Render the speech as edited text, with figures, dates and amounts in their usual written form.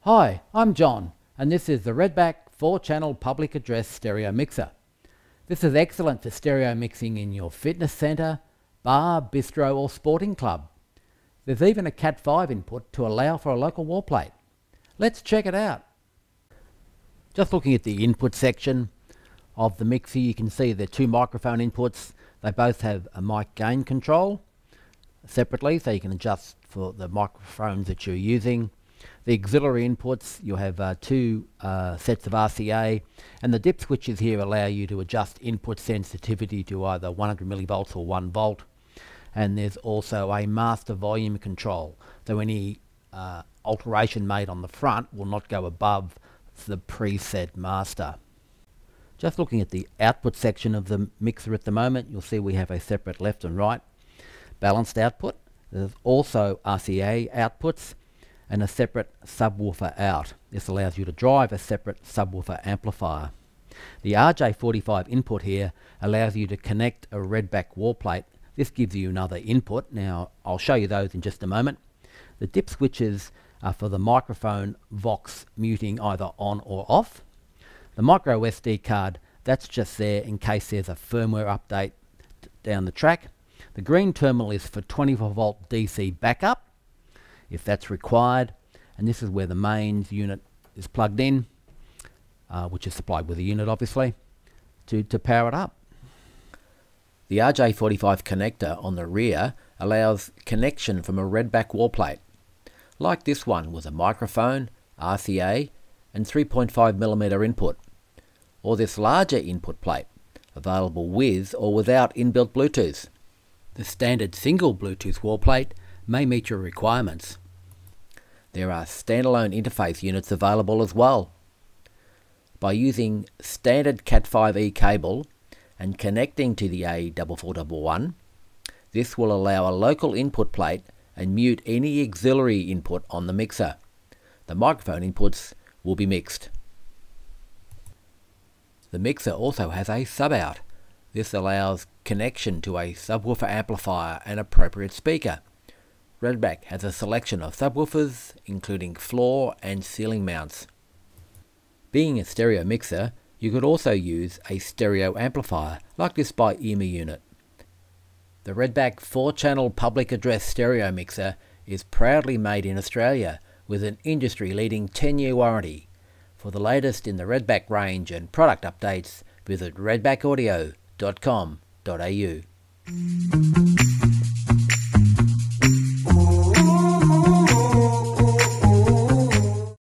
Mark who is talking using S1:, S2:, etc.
S1: Hi, I'm John, and this is the Redback 4-channel public address stereo mixer. This is excellent for stereo mixing in your fitness centre, bar, bistro or sporting club. There's even a Cat 5 input to allow for a local wall plate. Let's check it out. Just looking at the input section of the mixer, you can see the two microphone inputs. They both have a mic gain control separately, so you can adjust for the microphones that you're using. The auxiliary inputs, you have two sets of RCA, and the dip switches here allow you to adjust input sensitivity to either 100 millivolts or 1 volt. And there's also a master volume control, so any alteration made on the front will not go above the preset master. Just looking at the output section of the mixer at the moment, you'll see we have a separate left and right balanced output. There's also RCA outputs and a separate subwoofer out. This allows you to drive a separate subwoofer amplifier. The RJ45 input here allows you to connect a Redback wall plate. This gives you another input. Now I'll show you those in just a moment. The dip switches are for the microphone Vox muting either on or off. The micro SD card, that's just there in case there's a firmware update down the track. The green terminal is for 24 volt DC backup if that's required, and this is where the mains unit is plugged in, which is supplied with a unit obviously, to power it up. The RJ45 connector on the rear allows connection from a Redback wall plate, like this one with a microphone, RCA and 3.5mm input, or this larger input plate, available with or without inbuilt Bluetooth. The standard single Bluetooth wall plate may meet your requirements. There are standalone interface units available as well. By using standard Cat 5e cable and connecting to the A4411, this will allow a local input plate and mute any auxiliary input on the mixer. The microphone inputs will be mixed. The mixer also has a sub-out. This allows connection to a subwoofer amplifier and appropriate speaker. Redback has a selection of subwoofers, including floor and ceiling mounts. Being a stereo mixer, you could also use a stereo amplifier, like this by EMA unit. The Redback 4-channel public address stereo mixer is proudly made in Australia with an industry-leading 10-year warranty. For the latest in the Redback range and product updates, visit redbackaudio.com.au.